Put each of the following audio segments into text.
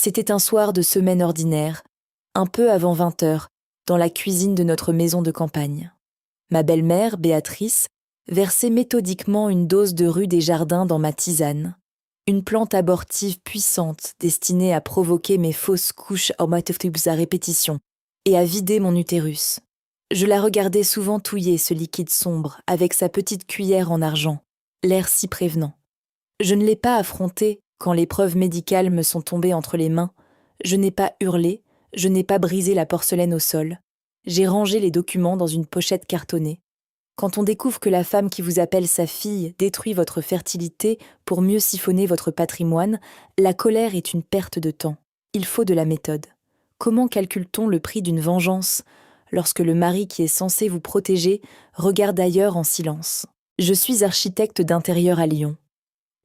C'était un soir de semaine ordinaire, un peu avant 20 heures, dans la cuisine de notre maison de campagne. Ma belle-mère, Béatrice, versait méthodiquement une dose de rue des jardins dans ma tisane, une plante abortive puissante destinée à provoquer mes fausses couches hormonales à répétition et à vider mon utérus. Je la regardais souvent touiller ce liquide sombre avec sa petite cuillère en argent, l'air si prévenant. Je ne l'ai pas affrontée quand les preuves médicales me sont tombées entre les mains. Je n'ai pas hurlé, je n'ai pas brisé la porcelaine au sol. J'ai rangé les documents dans une pochette cartonnée. Quand on découvre que la femme qui vous appelle sa fille détruit votre fertilité pour mieux siphonner votre patrimoine, la colère est une perte de temps. Il faut de la méthode. Comment calcule-t-on le prix d'une vengeance lorsque le mari qui est censé vous protéger regarde ailleurs en silence? Je suis architecte d'intérieur à Lyon.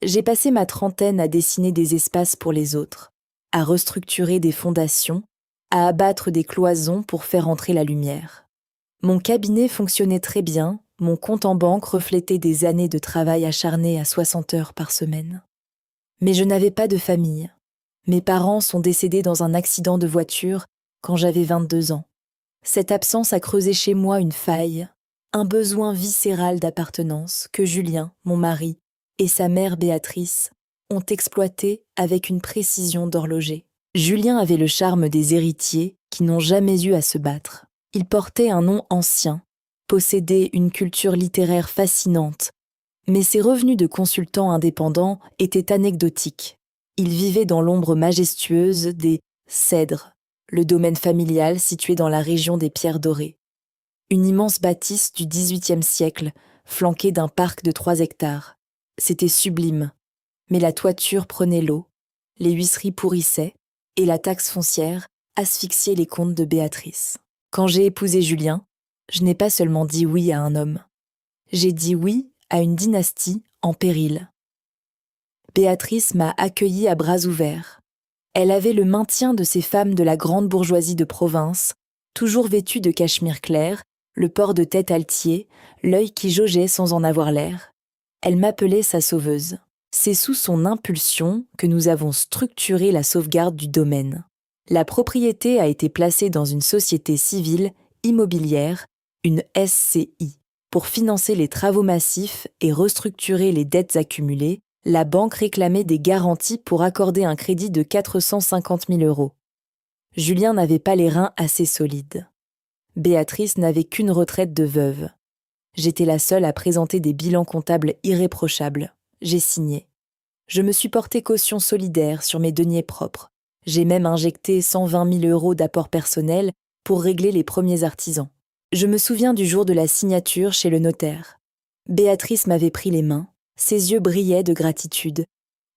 J'ai passé ma trentaine à dessiner des espaces pour les autres, à restructurer des fondations, à abattre des cloisons pour faire entrer la lumière. Mon cabinet fonctionnait très bien, mon compte en banque reflétait des années de travail acharné à 60 heures par semaine. Mais je n'avais pas de famille. Mes parents sont décédés dans un accident de voiture quand j'avais 22 ans. Cette absence a creusé chez moi une faille, un besoin viscéral d'appartenance que Julien, mon mari, et sa mère Béatrice ont exploité avec une précision d'horloger. Julien avait le charme des héritiers qui n'ont jamais eu à se battre. Il portait un nom ancien, possédait une culture littéraire fascinante, mais ses revenus de consultant indépendant étaient anecdotiques. Il vivait dans l'ombre majestueuse des Cèdres, le domaine familial situé dans la région des Pierres Dorées. Une immense bâtisse du XVIIIe siècle, flanquée d'un parc de 3 hectares. C'était sublime, mais la toiture prenait l'eau, les huisseries pourrissaient, et la taxe foncière asphyxiait les comptes de Béatrice. Quand j'ai épousé Julien, je n'ai pas seulement dit oui à un homme. J'ai dit oui à une dynastie en péril. Béatrice m'a accueillie à bras ouverts. Elle avait le maintien de ces femmes de la grande bourgeoisie de province, toujours vêtues de cachemire clair, le port de tête altier, l'œil qui jaugeait sans en avoir l'air. Elle m'appelait sa sauveuse. C'est sous son impulsion que nous avons structuré la sauvegarde du domaine. La propriété a été placée dans une société civile immobilière, une SCI. Pour financer les travaux massifs et restructurer les dettes accumulées, la banque réclamait des garanties pour accorder un crédit de 450 000 €. Julien n'avait pas les reins assez solides. Béatrice n'avait qu'une retraite de veuve. J'étais la seule à présenter des bilans comptables irréprochables. J'ai signé. Je me suis porté caution solidaire sur mes deniers propres. J'ai même injecté 120 000 € d'apport personnel pour régler les premiers artisans. Je me souviens du jour de la signature chez le notaire. Béatrice m'avait pris les mains, ses yeux brillaient de gratitude.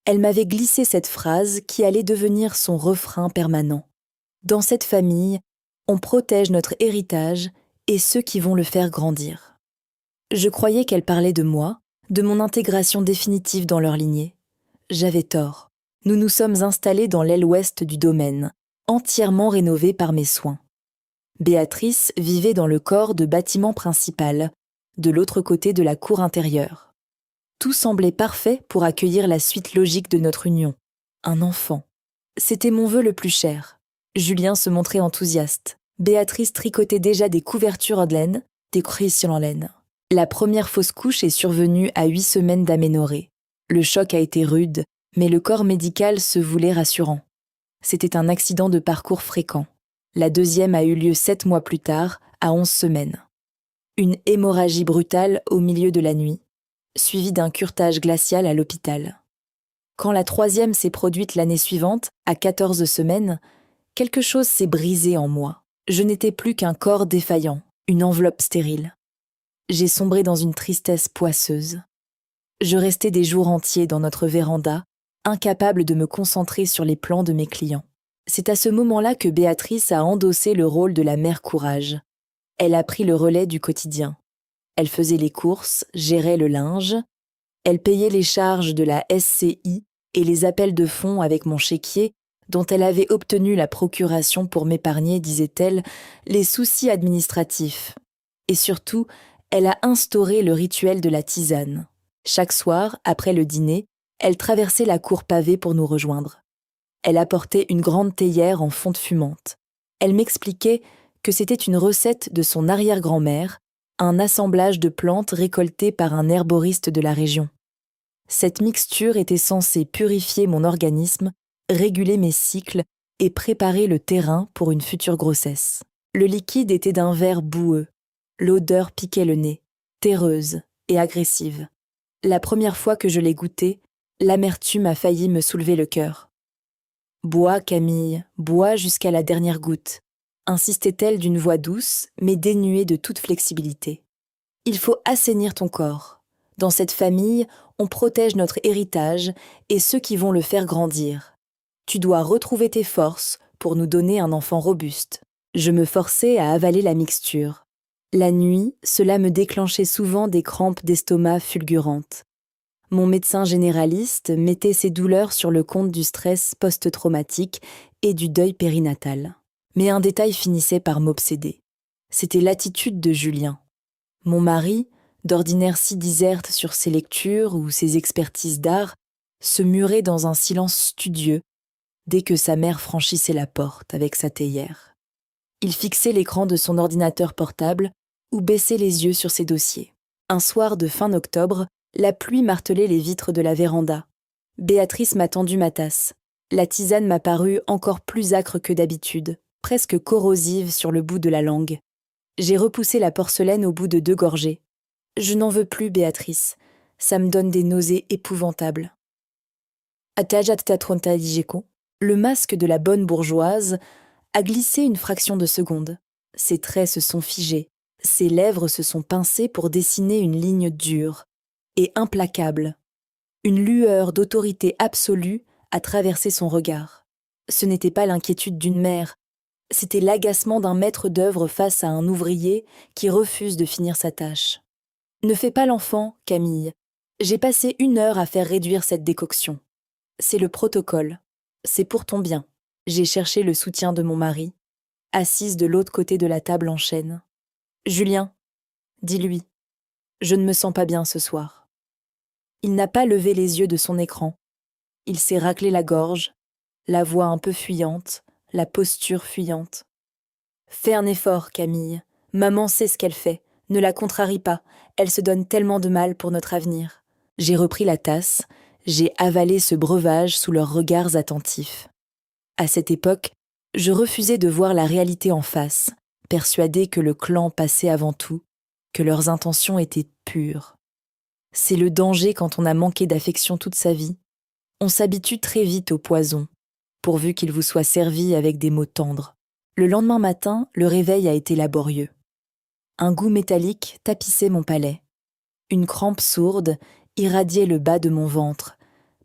Elle m'avait glissé cette phrase qui allait devenir son refrain permanent. Dans cette famille, on protège notre héritage et ceux qui vont le faire grandir. Je croyais qu'elle parlait de moi, de mon intégration définitive dans leur lignée. J'avais tort. Nous nous sommes installés dans l'aile ouest du domaine, entièrement rénové par mes soins. Béatrice vivait dans le corps de bâtiment principal, de l'autre côté de la cour intérieure. Tout semblait parfait pour accueillir la suite logique de notre union. Un enfant. C'était mon vœu le plus cher. Julien se montrait enthousiaste. Béatrice tricotait déjà des couvertures en laine, des crissions en laine. La première fausse couche est survenue à 8 semaines d'aménorrhée. Le choc a été rude, mais le corps médical se voulait rassurant. C'était un accident de parcours fréquent. La deuxième a eu lieu 7 mois plus tard, à 11 semaines. Une hémorragie brutale au milieu de la nuit, suivie d'un curetage glacial à l'hôpital. Quand la troisième s'est produite l'année suivante, à 14 semaines, quelque chose s'est brisé en moi. Je n'étais plus qu'un corps défaillant, une enveloppe stérile. J'ai sombré dans une tristesse poisseuse. Je restais des jours entiers dans notre véranda, incapable de me concentrer sur les plans de mes clients. C'est à ce moment-là que Béatrice a endossé le rôle de la mère courage. Elle a pris le relais du quotidien. Elle faisait les courses, gérait le linge. Elle payait les charges de la SCI et les appels de fonds avec mon chéquier, dont elle avait obtenu la procuration pour m'épargner, disait-elle, les soucis administratifs. Et surtout, elle a instauré le rituel de la tisane. Chaque soir, après le dîner, elle traversait la cour pavée pour nous rejoindre. Elle apportait une grande théière en fonte fumante. Elle m'expliquait que c'était une recette de son arrière-grand-mère, un assemblage de plantes récoltées par un herboriste de la région. Cette mixture était censée purifier mon organisme, réguler mes cycles et préparer le terrain pour une future grossesse. Le liquide était d'un vert boueux. L'odeur piquait le nez, terreuse et agressive. La première fois que je l'ai goûtée, l'amertume a failli me soulever le cœur. « Bois, Camille, bois jusqu'à la dernière goutte », insistait-elle d'une voix douce, mais dénuée de toute flexibilité. « Il faut assainir ton corps. Dans cette famille, on protège notre héritage et ceux qui vont le faire grandir. Tu dois retrouver tes forces pour nous donner un enfant robuste. » Je me forçais à avaler la mixture. La nuit, cela me déclenchait souvent des crampes d'estomac fulgurantes. Mon médecin généraliste mettait ses douleurs sur le compte du stress post-traumatique et du deuil périnatal. Mais un détail finissait par m'obséder. C'était l'attitude de Julien. Mon mari, d'ordinaire si diserte sur ses lectures ou ses expertises d'art, se murait dans un silence studieux dès que sa mère franchissait la porte avec sa théière. Il fixait l'écran de son ordinateur portable ou baissait les yeux sur ses dossiers. Un soir de fin octobre, la pluie martelait les vitres de la véranda. Béatrice m'a tendu ma tasse. La tisane m'a paru encore plus âcre que d'habitude, presque corrosive sur le bout de la langue. J'ai repoussé la porcelaine au bout de 2 gorgées. Je n'en veux plus, Béatrice. Ça me donne des nausées épouvantables. Le masque de la bonne bourgeoise a glissé une fraction de seconde. Ses traits se sont figés. Ses lèvres se sont pincées pour dessiner une ligne dure et implacable. Une lueur d'autorité absolue a traversé son regard. Ce n'était pas l'inquiétude d'une mère, c'était l'agacement d'un maître d'œuvre face à un ouvrier qui refuse de finir sa tâche. Ne fais pas l'enfant, Camille. J'ai passé 1 heure à faire réduire cette décoction. C'est le protocole. C'est pour ton bien. J'ai cherché le soutien de mon mari, assise de l'autre côté de la table en chêne. Julien, dis-lui, je ne me sens pas bien ce soir. Il n'a pas levé les yeux de son écran. Il s'est raclé la gorge, la voix un peu fuyante, la posture fuyante. Fais un effort, Camille. Maman sait ce qu'elle fait. Ne la contrarie pas. Elle se donne tellement de mal pour notre avenir. J'ai repris la tasse. J'ai avalé ce breuvage sous leurs regards attentifs. À cette époque, je refusais de voir la réalité en face, persuadée que le clan passait avant tout, que leurs intentions étaient pures. C'est le danger quand on a manqué d'affection toute sa vie. On s'habitue très vite au poison, pourvu qu'il vous soit servi avec des mots tendres. Le lendemain matin, le réveil a été laborieux. Un goût métallique tapissait mon palais. Une crampe sourde irradiait le bas de mon ventre,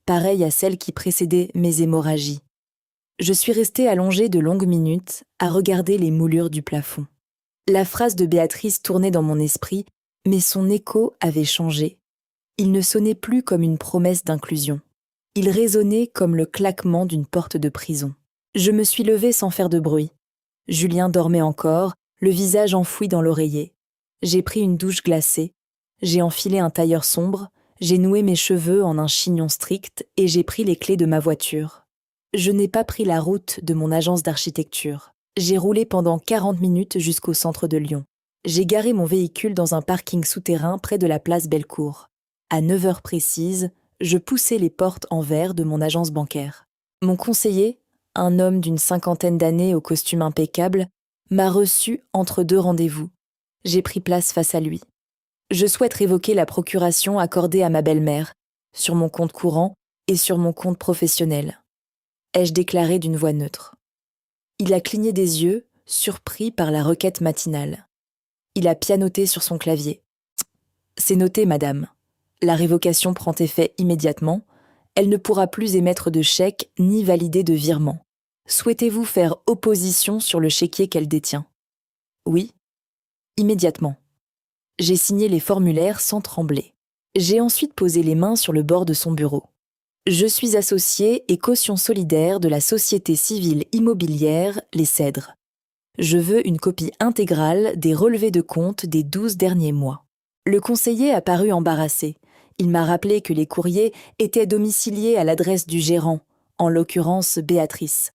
pareille à celle qui précédait mes hémorragies. Je suis restée allongée de longues minutes à regarder les moulures du plafond. La phrase de Béatrice tournait dans mon esprit, mais son écho avait changé. Il ne sonnait plus comme une promesse d'inclusion. Il résonnait comme le claquement d'une porte de prison. Je me suis levée sans faire de bruit. Julien dormait encore, le visage enfoui dans l'oreiller. J'ai pris une douche glacée. J'ai enfilé un tailleur sombre. J'ai noué mes cheveux en un chignon strict et j'ai pris les clés de ma voiture. Je n'ai pas pris la route de mon agence d'architecture. J'ai roulé pendant 40 minutes jusqu'au centre de Lyon. J'ai garé mon véhicule dans un parking souterrain près de la place Bellecour. À 9 heures précises, je poussai les portes en verre de mon agence bancaire. Mon conseiller, un homme d'une 50aine d'années au costume impeccable, m'a reçu entre 2 rendez-vous. J'ai pris place face à lui. Je souhaite révoquer la procuration accordée à ma belle-mère, sur mon compte courant et sur mon compte professionnel. Ai-je déclaré d'une voix neutre. Il a cligné des yeux, surpris par la requête matinale. Il a pianoté sur son clavier. « C'est noté, madame. La révocation prend effet immédiatement. Elle ne pourra plus émettre de chèque ni valider de virement. Souhaitez-vous faire opposition sur le chéquier qu'elle détient ? Oui. Immédiatement. J'ai signé les formulaires sans trembler. J'ai ensuite posé les mains sur le bord de son bureau. Je suis associé et caution solidaire de la société civile immobilière Les Cèdres. Je veux une copie intégrale des relevés de compte des 12 derniers mois. Le conseiller a paru embarrassé. Il m'a rappelé que les courriers étaient domiciliés à l'adresse du gérant, en l'occurrence Béatrice.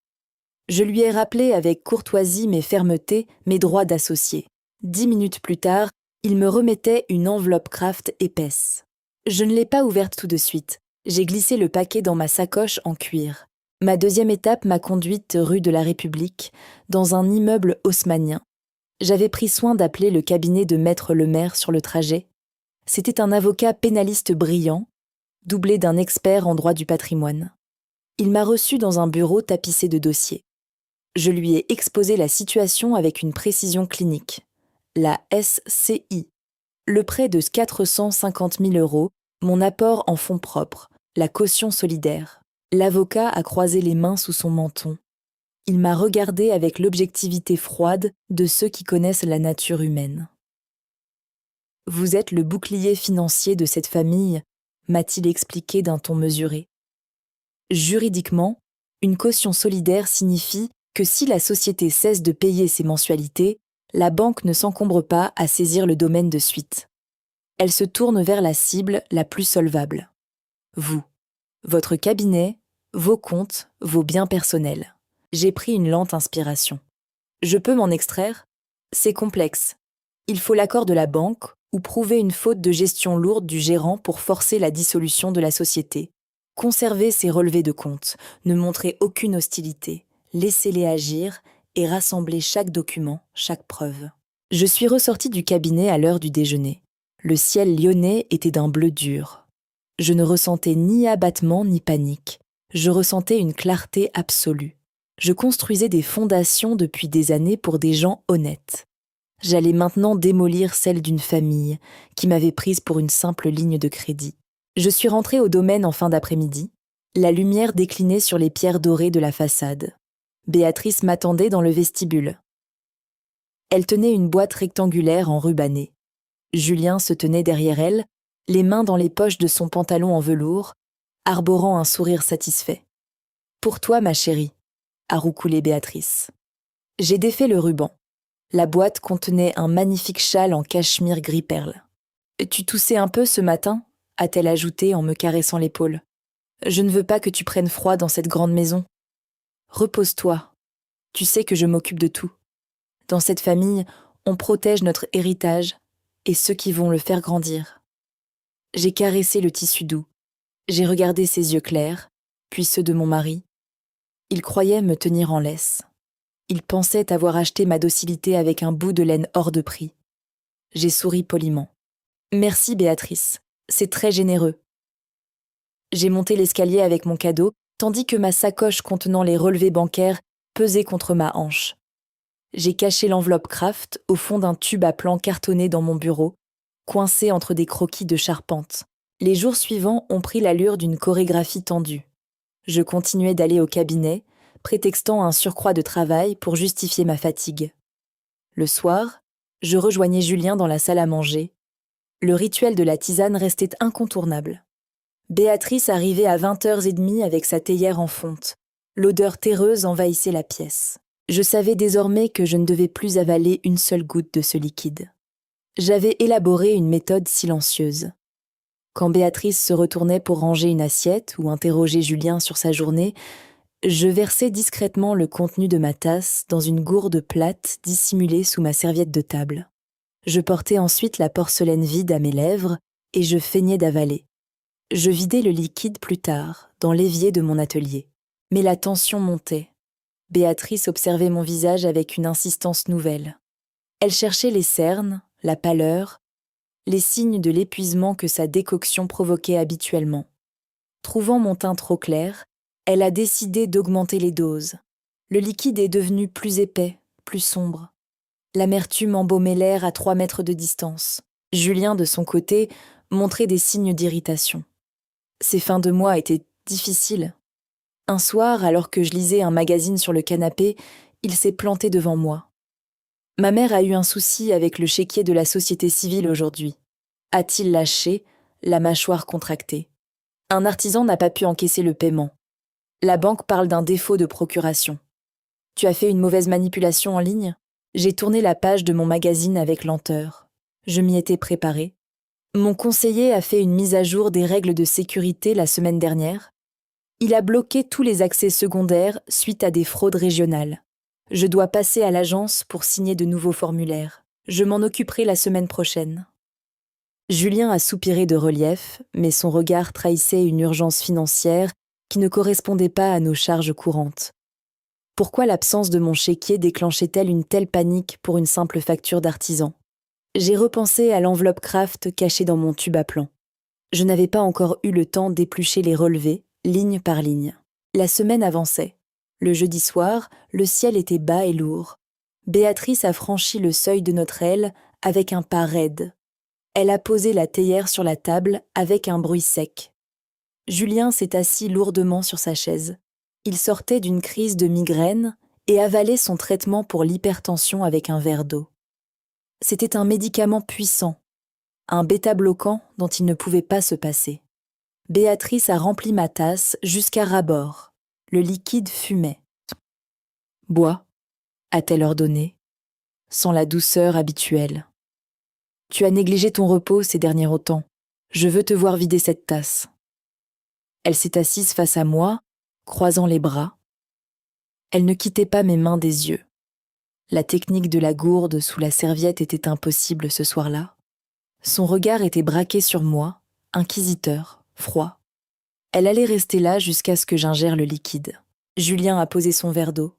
Je lui ai rappelé avec courtoisie mais fermeté mes droits d'associé. 10 minutes plus tard, il me remettait une enveloppe Kraft épaisse. Je ne l'ai pas ouverte tout de suite. J'ai glissé le paquet dans ma sacoche en cuir. Ma deuxième étape m'a conduite rue de la République, dans un immeuble haussmannien. J'avais pris soin d'appeler le cabinet de Maître Lemaire sur le trajet. C'était un avocat pénaliste brillant, doublé d'un expert en droit du patrimoine. Il m'a reçu dans un bureau tapissé de dossiers. Je lui ai exposé la situation avec une précision clinique. La SCI, le prêt de 450 000 €, mon apport en fonds propres, la caution solidaire. L'avocat a croisé les mains sous son menton. Il m'a regardé avec l'objectivité froide de ceux qui connaissent la nature humaine. « Vous êtes le bouclier financier de cette famille », m'a-t-il expliqué d'un ton mesuré. Juridiquement, une caution solidaire signifie que si la société cesse de payer ses mensualités, la banque ne s'encombre pas à saisir le domaine de suite. Elle se tourne vers la cible la plus solvable. Vous, votre cabinet, vos comptes, vos biens personnels. J'ai pris une lente inspiration. Je peux m'en extraire ? C'est complexe. Il faut l'accord de la banque ou prouver une faute de gestion lourde du gérant pour forcer la dissolution de la société. Conservez ces relevés de compte, ne montrez aucune hostilité, laissez-les agir et rassemblez chaque document, chaque preuve. Je suis ressortie du cabinet à l'heure du déjeuner. Le ciel lyonnais était d'un bleu dur. Je ne ressentais ni abattement ni panique. Je ressentais une clarté absolue. Je construisais des fondations depuis des années pour des gens honnêtes. J'allais maintenant démolir celle d'une famille qui m'avait prise pour une simple ligne de crédit. Je suis rentrée au domaine en fin d'après-midi. La lumière déclinait sur les pierres dorées de la façade. Béatrice m'attendait dans le vestibule. Elle tenait une boîte rectangulaire enrubannée. Julien se tenait derrière elle, les mains dans les poches de son pantalon en velours, arborant un sourire satisfait. « Pour toi, ma chérie », a roucoulé Béatrice. J'ai défait le ruban. La boîte contenait un magnifique châle en cachemire gris perle. « Tu toussais un peu ce matin ?» a-t-elle ajouté en me caressant l'épaule. « Je ne veux pas que tu prennes froid dans cette grande maison. Repose-toi. Tu sais que je m'occupe de tout. Dans cette famille, on protège notre héritage et ceux qui vont le faire grandir. » J'ai caressé le tissu doux. J'ai regardé ses yeux clairs, puis ceux de mon mari. Il croyait me tenir en laisse. Il pensait avoir acheté ma docilité avec un bout de laine hors de prix. J'ai souri poliment. « Merci, Béatrice. C'est très généreux. » J'ai monté l'escalier avec mon cadeau, tandis que ma sacoche contenant les relevés bancaires pesait contre ma hanche. J'ai caché l'enveloppe Kraft au fond d'un tube à plan cartonné dans mon bureau, coincé entre des croquis de charpente. Les jours suivants ont pris l'allure d'une chorégraphie tendue. Je continuais d'aller au cabinet, prétextant un surcroît de travail pour justifier ma fatigue. Le soir, je rejoignais Julien dans la salle à manger. Le rituel de la tisane restait incontournable. Béatrice arrivait à 20h30 avec sa théière en fonte. L'odeur terreuse envahissait la pièce. Je savais désormais que je ne devais plus avaler une seule goutte de ce liquide. J'avais élaboré une méthode silencieuse. Quand Béatrice se retournait pour ranger une assiette ou interroger Julien sur sa journée, je versais discrètement le contenu de ma tasse dans une gourde plate dissimulée sous ma serviette de table. Je portais ensuite la porcelaine vide à mes lèvres et je feignais d'avaler. Je vidais le liquide plus tard, dans l'évier de mon atelier. Mais la tension montait. Béatrice observait mon visage avec une insistance nouvelle. Elle cherchait les cernes, la pâleur, les signes de l'épuisement que sa décoction provoquait habituellement. Trouvant mon teint trop clair, elle a décidé d'augmenter les doses. Le liquide est devenu plus épais, plus sombre. L'amertume embaumait l'air à 3 mètres de distance. Julien, de son côté, montrait des signes d'irritation. Ces fins de mois étaient difficiles. Un soir, alors que je lisais un magazine sur le canapé, il s'est planté devant moi. Ma mère a eu un souci avec le chéquier de la société civile aujourd'hui. A-t-il lâché, la mâchoire contractée. Un artisan n'a pas pu encaisser le paiement. La banque parle d'un défaut de procuration. Tu as fait une mauvaise manipulation en ligne ? J'ai tourné la page de mon magazine avec lenteur. Je m'y étais préparée. Mon conseiller a fait une mise à jour des règles de sécurité la semaine dernière. Il a bloqué tous les accès secondaires suite à des fraudes régionales. Je dois passer à l'agence pour signer de nouveaux formulaires. Je m'en occuperai la semaine prochaine. Julien a soupiré de relief, mais son regard trahissait une urgence financière qui ne correspondait pas à nos charges courantes. Pourquoi l'absence de mon chéquier déclenchait-elle une telle panique pour une simple facture d'artisan ? J'ai repensé à l'enveloppe Kraft cachée dans mon tube à plomb. Je n'avais pas encore eu le temps d'éplucher les relevés, ligne par ligne. La semaine avançait. Le jeudi soir, le ciel était bas et lourd. Béatrice a franchi le seuil de notre aile avec un pas raide. Elle a posé la théière sur la table avec un bruit sec. Julien s'est assis lourdement sur sa chaise. Il sortait d'une crise de migraine et avalait son traitement pour l'hypertension avec un verre d'eau. C'était un médicament puissant, un bêta-bloquant dont il ne pouvait pas se passer. Béatrice a rempli ma tasse jusqu'à ras-bord. Le liquide fumait. « Bois », a-t-elle ordonné, sans la douceur habituelle. « Tu as négligé ton repos ces derniers temps. Je veux te voir vider cette tasse. » Elle s'est assise face à moi, croisant les bras. Elle ne quittait pas mes mains des yeux. La technique de la gourde sous la serviette était impossible ce soir-là. Son regard était braqué sur moi, inquisiteur, froid. Elle allait rester là jusqu'à ce que j'ingère le liquide. Julien a posé son verre d'eau.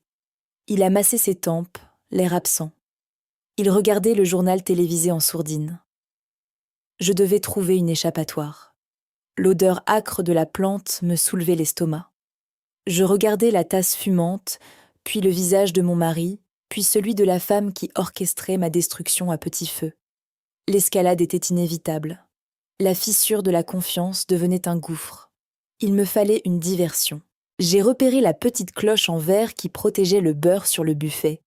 Il a massé ses tempes, l'air absent. Il regardait le journal télévisé en sourdine. Je devais trouver une échappatoire. L'odeur âcre de la plante me soulevait l'estomac. Je regardais la tasse fumante, puis le visage de mon mari, puis celui de la femme qui orchestrait ma destruction à petit feu. L'escalade était inévitable. La fissure de la confiance devenait un gouffre. Il me fallait une diversion. J'ai repéré la petite cloche en verre qui protégeait le beurre sur le buffet,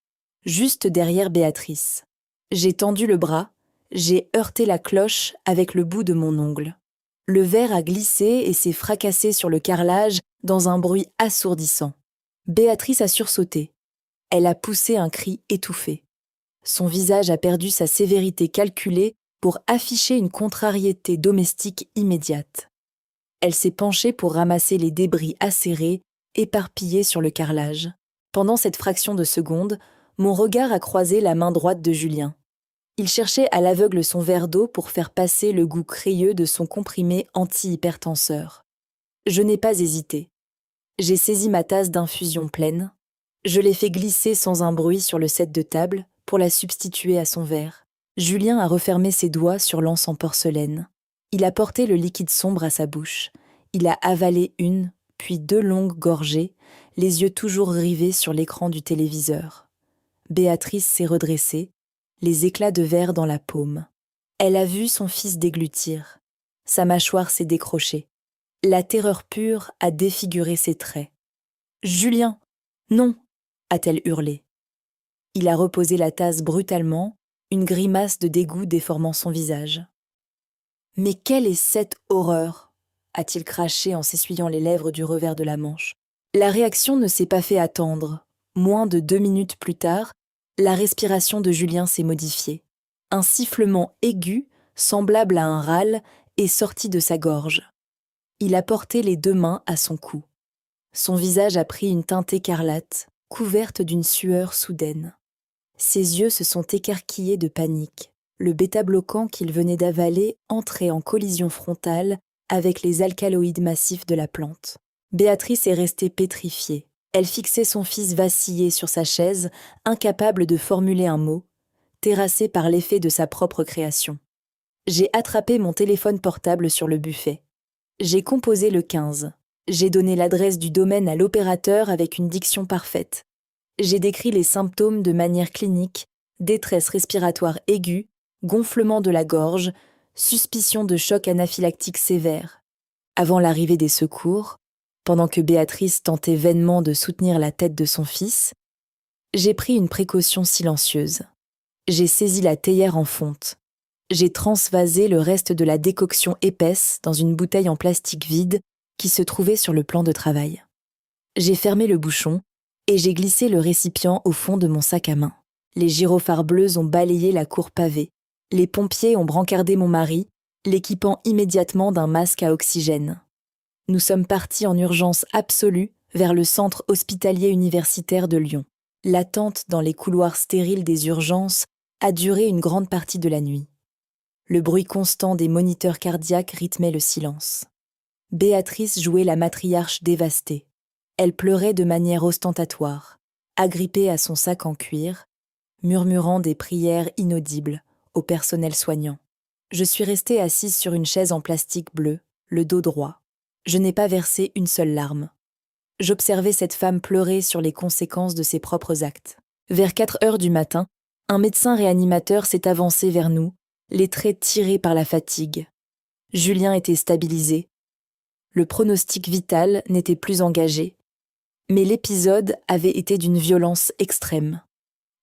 juste derrière Béatrice. J'ai tendu le bras, j'ai heurté la cloche avec le bout de mon ongle. Le verre a glissé et s'est fracassé sur le carrelage dans un bruit assourdissant. Béatrice a sursauté. Elle a poussé un cri étouffé. Son visage a perdu sa sévérité calculée pour afficher une contrariété domestique immédiate. Elle s'est penchée pour ramasser les débris acérés, éparpillés sur le carrelage. Pendant cette fraction de seconde, mon regard a croisé la main droite de Julien. Il cherchait à l'aveugle son verre d'eau pour faire passer le goût crayeux de son comprimé anti-hypertenseur. Je n'ai pas hésité. J'ai saisi ma tasse d'infusion pleine. Je l'ai fait glisser sans un bruit sur le set de table pour la substituer à son verre. Julien a refermé ses doigts sur l'anse en porcelaine. Il a porté le liquide sombre à sa bouche. Il a avalé une, puis 2 longues gorgées, les yeux toujours rivés sur l'écran du téléviseur. Béatrice s'est redressée, les éclats de verre dans la paume. Elle a vu son fils déglutir. Sa mâchoire s'est décrochée. La terreur pure a défiguré ses traits. « Julien, non !» a-t-elle hurlé. Il a reposé la tasse brutalement, une grimace de dégoût déformant son visage. « Mais quelle est cette horreur ?» a-t-il craché en s'essuyant les lèvres du revers de la manche. La réaction ne s'est pas fait attendre. Moins de 2 minutes plus tard, la respiration de Julien s'est modifiée. Un sifflement aigu, semblable à un râle, est sorti de sa gorge. Il a porté les 2 mains à son cou. Son visage a pris une teinte écarlate, couverte d'une sueur soudaine. Ses yeux se sont écarquillés de panique. Le bêta-bloquant qu'il venait d'avaler entrait en collision frontale avec les alcaloïdes massifs de la plante. Béatrice est restée pétrifiée. Elle fixait son fils vaciller sur sa chaise, incapable de formuler un mot, terrassée par l'effet de sa propre création. J'ai attrapé mon téléphone portable sur le buffet. J'ai composé le 15. J'ai donné l'adresse du domaine à l'opérateur avec une diction parfaite. J'ai décrit les symptômes de manière clinique, détresse respiratoire aiguë, gonflement de la gorge, suspicion de choc anaphylactique sévère. Avant l'arrivée des secours, pendant que Béatrice tentait vainement de soutenir la tête de son fils, j'ai pris une précaution silencieuse. J'ai saisi la théière en fonte. J'ai transvasé le reste de la décoction épaisse dans une bouteille en plastique vide qui se trouvait sur le plan de travail. J'ai fermé le bouchon et j'ai glissé le récipient au fond de mon sac à main. Les gyrophares bleus ont balayé la cour pavée. Les pompiers ont brancardé mon mari, l'équipant immédiatement d'un masque à oxygène. Nous sommes partis en urgence absolue vers le centre hospitalier universitaire de Lyon. L'attente dans les couloirs stériles des urgences a duré une grande partie de la nuit. Le bruit constant des moniteurs cardiaques rythmait le silence. Béatrice jouait la matriarche dévastée. Elle pleurait de manière ostentatoire, agrippée à son sac en cuir, murmurant des prières inaudibles au personnel soignant. Je suis restée assise sur une chaise en plastique bleu, le dos droit. Je n'ai pas versé une seule larme. J'observais cette femme pleurer sur les conséquences de ses propres actes. Vers 4 heures du matin, un médecin réanimateur s'est avancé vers nous, les traits tirés par la fatigue. Julien était stabilisé. Le pronostic vital n'était plus engagé. Mais l'épisode avait été d'une violence extrême.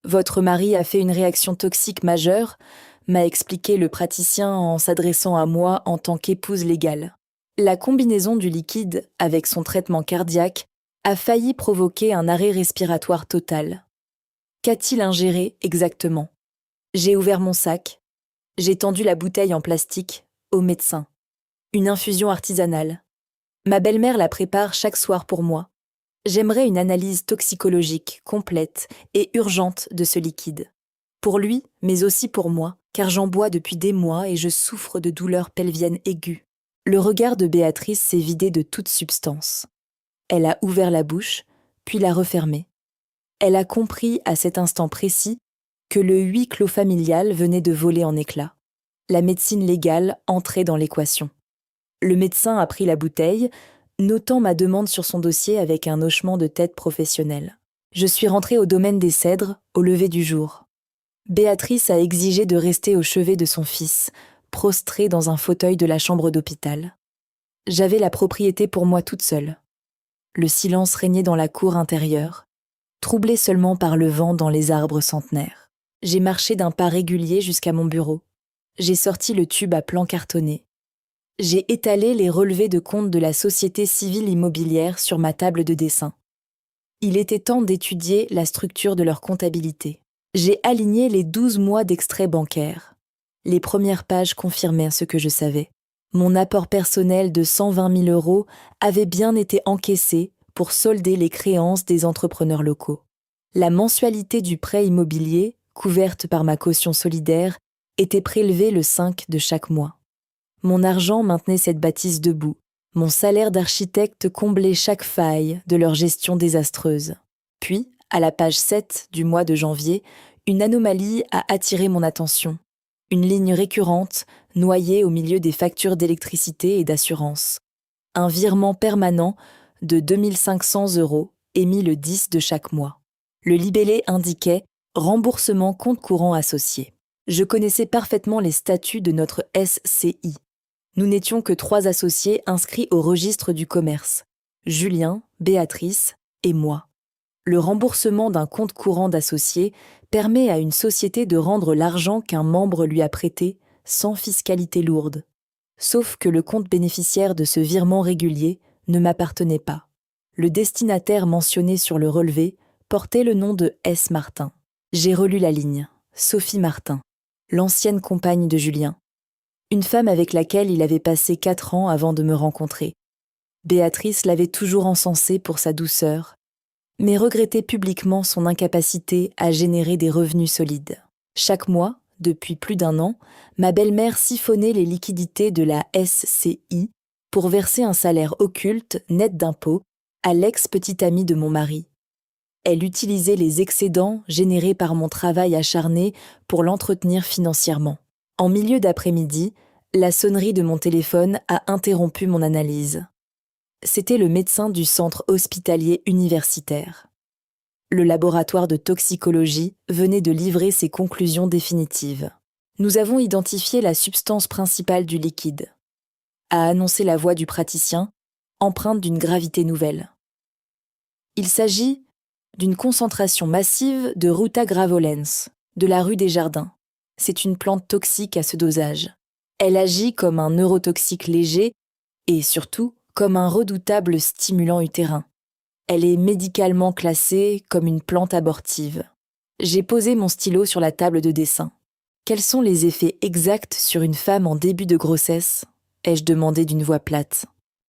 Votre mari a fait une réaction toxique majeure, m'a expliqué le praticien en s'adressant à moi en tant qu'épouse légale. La combinaison du liquide avec son traitement cardiaque a failli provoquer un arrêt respiratoire total. Qu'a-t-il ingéré exactement ? J'ai ouvert mon sac. J'ai tendu la bouteille en plastique au médecin. Une infusion artisanale. Ma belle-mère la prépare chaque soir pour moi. J'aimerais une analyse toxicologique complète et urgente de ce liquide. Pour lui, mais aussi pour moi, car j'en bois depuis des mois et je souffre de douleurs pelviennes aiguës. Le regard de Béatrice s'est vidé de toute substance. Elle a ouvert la bouche, puis l'a refermée. Elle a compris à cet instant précis que le huis clos familial venait de voler en éclats. La médecine légale entrait dans l'équation. Le médecin a pris la bouteille, notant ma demande sur son dossier avec un hochement de tête professionnel. Je suis rentrée au domaine des Cèdres au lever du jour. Béatrice a exigé de rester au chevet de son fils, prostré dans un fauteuil de la chambre d'hôpital. J'avais la propriété pour moi toute seule. Le silence régnait dans la cour intérieure, troublé seulement par le vent dans les arbres centenaires. J'ai marché d'un pas régulier jusqu'à mon bureau. J'ai sorti le tube à plan cartonné. J'ai étalé les relevés de compte de la société civile immobilière sur ma table de dessin. Il était temps d'étudier la structure de leur comptabilité. J'ai aligné les 12 mois d'extraits bancaires. Les premières pages confirmaient ce que je savais. Mon apport personnel de 120 000 € avait bien été encaissé pour solder les créances des entrepreneurs locaux. La mensualité du prêt immobilier, couverte par ma caution solidaire, était prélevée le 5 de chaque mois. Mon argent maintenait cette bâtisse debout. Mon salaire d'architecte comblait chaque faille de leur gestion désastreuse. Puis, à la page 7 du mois de janvier, une anomalie a attiré mon attention. Une ligne récurrente, noyée au milieu des factures d'électricité et d'assurance. Un virement permanent de 2 500 € émis le 10 de chaque mois. Le libellé indiquait « Remboursement compte courant associé ». Je connaissais parfaitement les statuts de notre SCI. Nous n'étions que 3 associés inscrits au registre du commerce. Julien, Béatrice et moi. Le remboursement d'un compte courant d'associé permet à une société de rendre l'argent qu'un membre lui a prêté sans fiscalité lourde. Sauf que le compte bénéficiaire de ce virement régulier ne m'appartenait pas. Le destinataire mentionné sur le relevé portait le nom de S. Martin. J'ai relu la ligne. Sophie Martin, l'ancienne compagne de Julien. Une femme avec laquelle il avait passé 4 ans avant de me rencontrer. Béatrice l'avait toujours encensé pour sa douceur, mais regrettait publiquement son incapacité à générer des revenus solides. Chaque mois, depuis plus d'1 an, ma belle-mère siphonnait les liquidités de la SCI pour verser un salaire occulte, net d'impôts, à l'ex-petite amie de mon mari. Elle utilisait les excédents générés par mon travail acharné pour l'entretenir financièrement. En milieu d'après-midi, la sonnerie de mon téléphone a interrompu mon analyse. C'était le médecin du centre hospitalier universitaire. Le laboratoire de toxicologie venait de livrer ses conclusions définitives. Nous avons identifié la substance principale du liquide, a annoncé la voix du praticien, empreinte d'une gravité nouvelle. Il s'agit d'une concentration massive de Ruta gravolens, de la rue des Jardins. C'est une plante toxique à ce dosage. Elle agit comme un neurotoxique léger et surtout comme un redoutable stimulant utérin. Elle est médicalement classée comme une plante abortive. J'ai posé mon stylo sur la table de dessin. Quels sont les effets exacts sur une femme en début de grossesse ? Ai-je demandé d'une voix plate.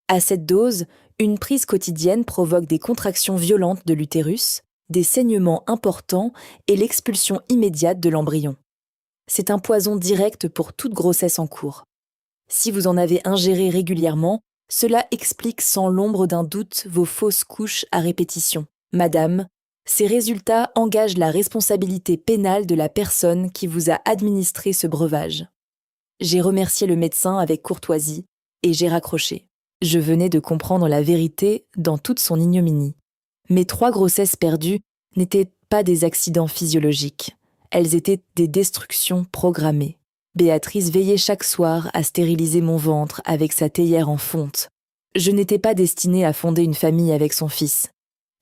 À cette dose, une prise quotidienne provoque des contractions violentes de l'utérus, des saignements importants et l'expulsion immédiate de l'embryon. C'est un poison direct pour toute grossesse en cours. Si vous en avez ingéré régulièrement, cela explique sans l'ombre d'un doute vos fausses couches à répétition. Madame, ces résultats engagent la responsabilité pénale de la personne qui vous a administré ce breuvage. J'ai remercié le médecin avec courtoisie et j'ai raccroché. Je venais de comprendre la vérité dans toute son ignominie. Mes 3 grossesses perdues n'étaient pas des accidents physiologiques. Elles étaient des destructions programmées. Béatrice veillait chaque soir à stériliser mon ventre avec sa théière en fonte. Je n'étais pas destinée à fonder une famille avec son fils.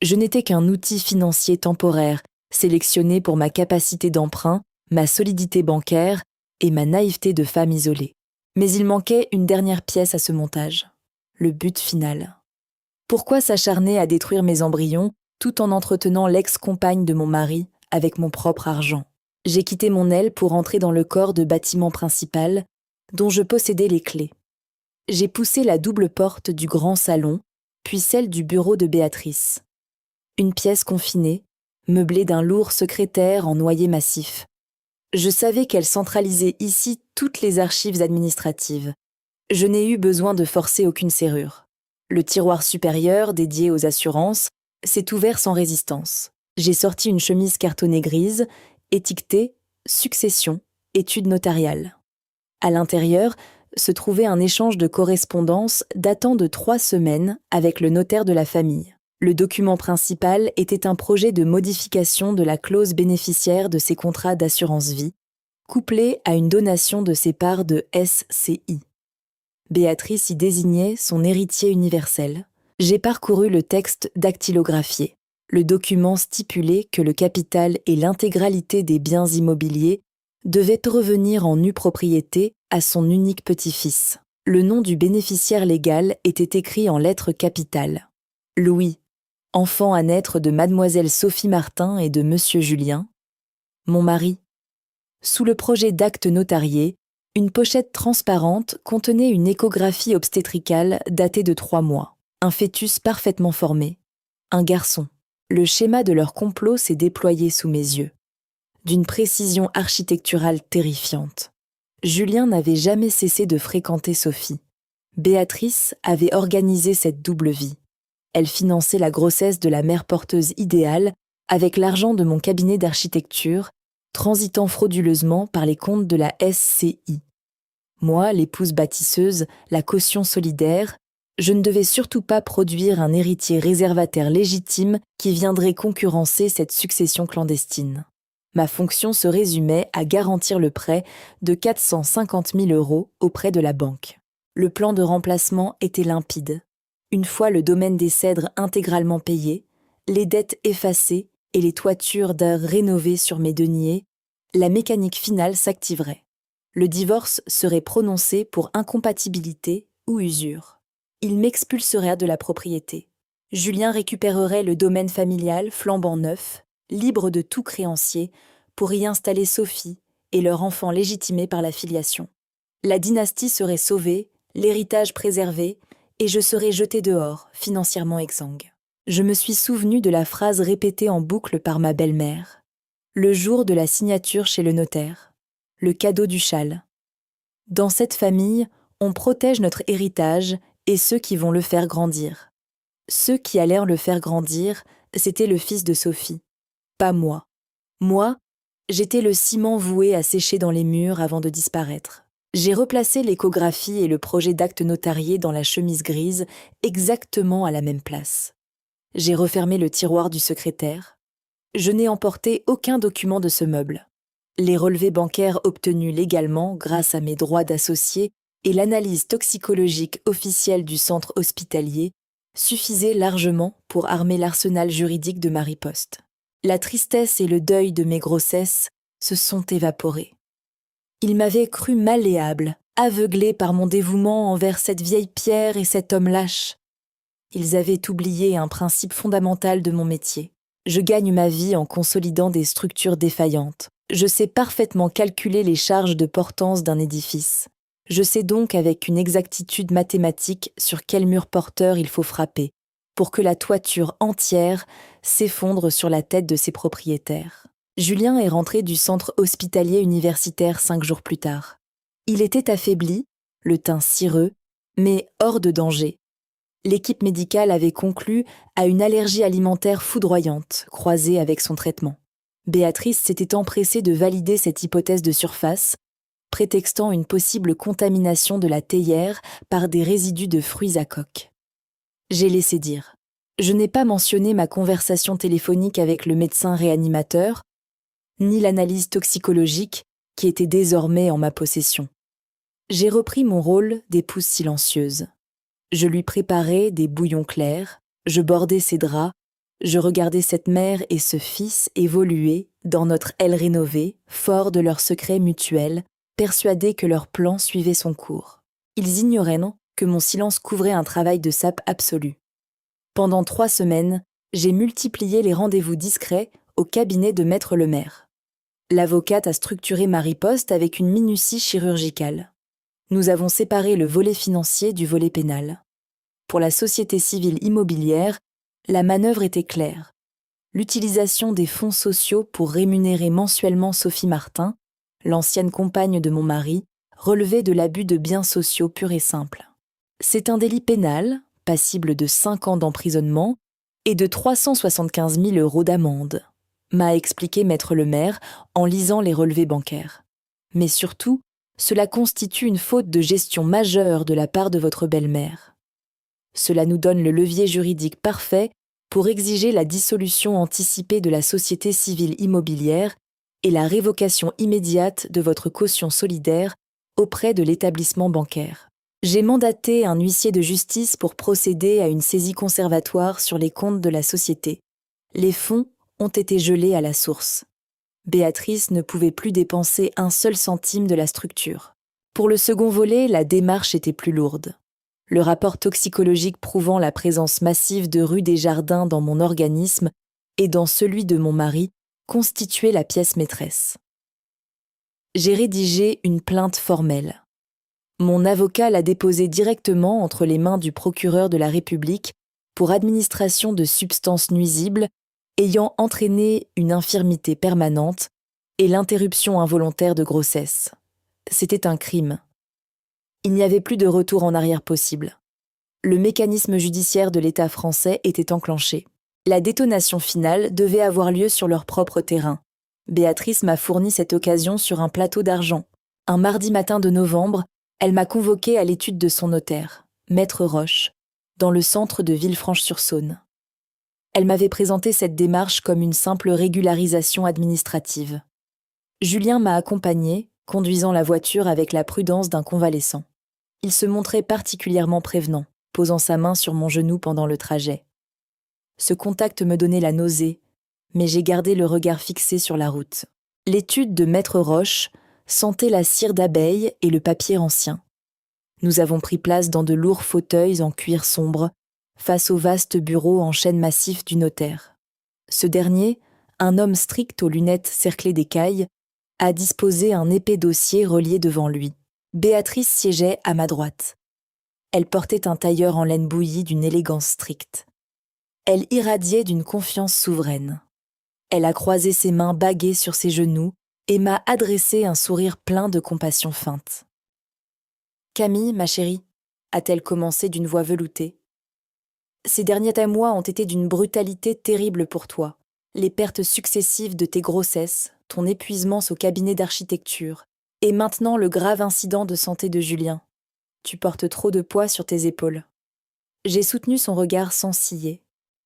Je n'étais qu'un outil financier temporaire, sélectionné pour ma capacité d'emprunt, ma solidité bancaire et ma naïveté de femme isolée. Mais il manquait une dernière pièce à ce montage, le but final. Pourquoi s'acharner à détruire mes embryons tout en entretenant l'ex-compagne de mon mari avec mon propre argent? J'ai quitté mon aile pour entrer dans le corps de bâtiment principal, dont je possédais les clés. J'ai poussé la double porte du grand salon, puis celle du bureau de Béatrice. Une pièce confinée, meublée d'un lourd secrétaire en noyer massif. Je savais qu'elle centralisait ici toutes les archives administratives. Je n'ai eu besoin de forcer aucune serrure. Le tiroir supérieur, dédié aux assurances, s'est ouvert sans résistance. J'ai sorti une chemise cartonnée grise, étiquetée « Succession, études notariales ». À l'intérieur se trouvait un échange de correspondance datant de 3 semaines avec le notaire de la famille. Le document principal était un projet de modification de la clause bénéficiaire de ses contrats d'assurance-vie, couplé à une donation de ses parts de SCI. Béatrice y désignait son héritier universel. J'ai parcouru le texte dactylographié. Le document stipulait que le capital et l'intégralité des biens immobiliers devaient revenir en nue propriété à son unique petit-fils. Le nom du bénéficiaire légal était écrit en lettres capitales. Louis, enfant à naître de mademoiselle Sophie Martin et de monsieur Julien. Mon mari. Sous le projet d'acte notarié, une pochette transparente contenait une échographie obstétricale datée de 3 mois. Un fœtus parfaitement formé. Un garçon. Le schéma de leur complot s'est déployé sous mes yeux. D'une précision architecturale terrifiante. Julien n'avait jamais cessé de fréquenter Sophie. Béatrice avait organisé cette double vie. Elle finançait la grossesse de la mère porteuse idéale avec l'argent de mon cabinet d'architecture, transitant frauduleusement par les comptes de la SCI. Moi, l'épouse bâtisseuse, la caution solidaire, je ne devais surtout pas produire un héritier réservataire légitime qui viendrait concurrencer cette succession clandestine. Ma fonction se résumait à garantir le prêt de 450 000 € auprès de la banque. Le plan de remplacement était limpide. Une fois le domaine des Cèdres intégralement payé, les dettes effacées et les toitures d'heures rénovées sur mes deniers, la mécanique finale s'activerait. Le divorce serait prononcé pour incompatibilité ou usure. Il m'expulserait de la propriété. Julien récupérerait le domaine familial flambant neuf, libre de tout créancier, pour y installer Sophie et leur enfant légitimé par la filiation. La dynastie serait sauvée, l'héritage préservé, et je serais jetée dehors, financièrement exsangue. Je me suis souvenue de la phrase répétée en boucle par ma belle-mère. Le jour de la signature chez le notaire. Le cadeau du châle. Dans cette famille, on protège notre héritage et ceux qui vont le faire grandir. Ceux qui allèrent le faire grandir, c'était le fils de Sophie. Pas moi. Moi, j'étais le ciment voué à sécher dans les murs avant de disparaître. J'ai replacé l'échographie et le projet d'acte notarié dans la chemise grise, exactement à la même place. J'ai refermé le tiroir du secrétaire. Je n'ai emporté aucun document de ce meuble. Les relevés bancaires obtenus légalement grâce à mes droits d'associé et l'analyse toxicologique officielle du centre hospitalier suffisaient largement pour armer l'arsenal juridique de ma riposte. La tristesse et le deuil de mes grossesses se sont évaporés. Ils m'avaient cru malléable, aveuglé par mon dévouement envers cette vieille pierre et cet homme lâche. Ils avaient oublié un principe fondamental de mon métier. Je gagne ma vie en consolidant des structures défaillantes. Je sais parfaitement calculer les charges de portance d'un édifice. Je sais donc avec une exactitude mathématique sur quel mur porteur il faut frapper pour que la toiture entière s'effondre sur la tête de ses propriétaires. Julien est rentré du centre hospitalier universitaire 5 jours plus tard. Il était affaibli, le teint cireux, mais hors de danger. L'équipe médicale avait conclu à une allergie alimentaire foudroyante, croisée avec son traitement. Béatrice s'était empressée de valider cette hypothèse de surface, prétextant une possible contamination de la théière par des résidus de fruits à coque. J'ai laissé dire. Je n'ai pas mentionné ma conversation téléphonique avec le médecin réanimateur, ni l'analyse toxicologique qui était désormais en ma possession. J'ai repris mon rôle d'épouse silencieuse. Je lui préparais des bouillons clairs, je bordais ses draps, je regardais cette mère et ce fils évoluer dans notre aile rénovée, forts de leur secret mutuel, persuadés que leur plan suivait son cours. Ils ignoraient, non, que mon silence couvrait un travail de sape absolu. Pendant 3 semaines, j'ai multiplié les rendez-vous discrets au cabinet de Maître Lemaire. L'avocate a structuré ma riposte avec une minutie chirurgicale. Nous avons séparé le volet financier du volet pénal. Pour la société civile immobilière, la manœuvre était claire. L'utilisation des fonds sociaux pour rémunérer mensuellement Sophie Martin, l'ancienne compagne de mon mari, relevait de l'abus de biens sociaux pur et simple. C'est un délit pénal, passible de 5 ans d'emprisonnement et de 375 000 € d'amende, m'a expliqué Maître Lemaire en lisant les relevés bancaires. Mais surtout, cela constitue une faute de gestion majeure de la part de votre belle-mère. Cela nous donne le levier juridique parfait pour exiger la dissolution anticipée de la société civile immobilière et la révocation immédiate de votre caution solidaire auprès de l'établissement bancaire. J'ai mandaté un huissier de justice pour procéder à une saisie conservatoire sur les comptes de la société. Les fonds ont été gelés à la source. Béatrice ne pouvait plus dépenser un seul centime de la structure. Pour le second volet, la démarche était plus lourde. Le rapport toxicologique prouvant la présence massive de rue des Jardins dans mon organisme et dans celui de mon mari constituait la pièce maîtresse. J'ai rédigé une plainte formelle. Mon avocat l'a déposée directement entre les mains du procureur de la République pour administration de substances nuisibles ayant entraîné une infirmité permanente et l'interruption involontaire de grossesse. C'était un crime. Il n'y avait plus de retour en arrière possible. Le mécanisme judiciaire de l'État français était enclenché. La détonation finale devait avoir lieu sur leur propre terrain. Béatrice m'a fourni cette occasion sur un plateau d'argent. Un mardi matin de novembre, elle m'a convoqué à l'étude de son notaire, Maître Roche, dans le centre de Villefranche-sur-Saône. Elle m'avait présenté cette démarche comme une simple régularisation administrative. Julien m'a accompagné, conduisant la voiture avec la prudence d'un convalescent. Il se montrait particulièrement prévenant, posant sa main sur mon genou pendant le trajet. Ce contact me donnait la nausée, mais j'ai gardé le regard fixé sur la route. L'étude de Maître Roche sentait la cire d'abeille et le papier ancien. Nous avons pris place dans de lourds fauteuils en cuir sombre, face au vaste bureau en chêne massif du notaire. Ce dernier, un homme strict aux lunettes cerclées d'écailles, a disposé un épais dossier relié devant lui. Béatrice siégeait à ma droite. Elle portait un tailleur en laine bouillie d'une élégance stricte. Elle irradiait d'une confiance souveraine. Elle a croisé ses mains baguées sur ses genoux et m'a adressé un sourire plein de compassion feinte. « Camille, ma chérie, a-t-elle commencé d'une voix veloutée. Ces derniers mois ont été d'une brutalité terrible pour toi. Les pertes successives de tes grossesses, ton épuisement au cabinet d'architecture, et maintenant le grave incident de santé de Julien. Tu portes trop de poids sur tes épaules. » J'ai soutenu son regard sans ciller.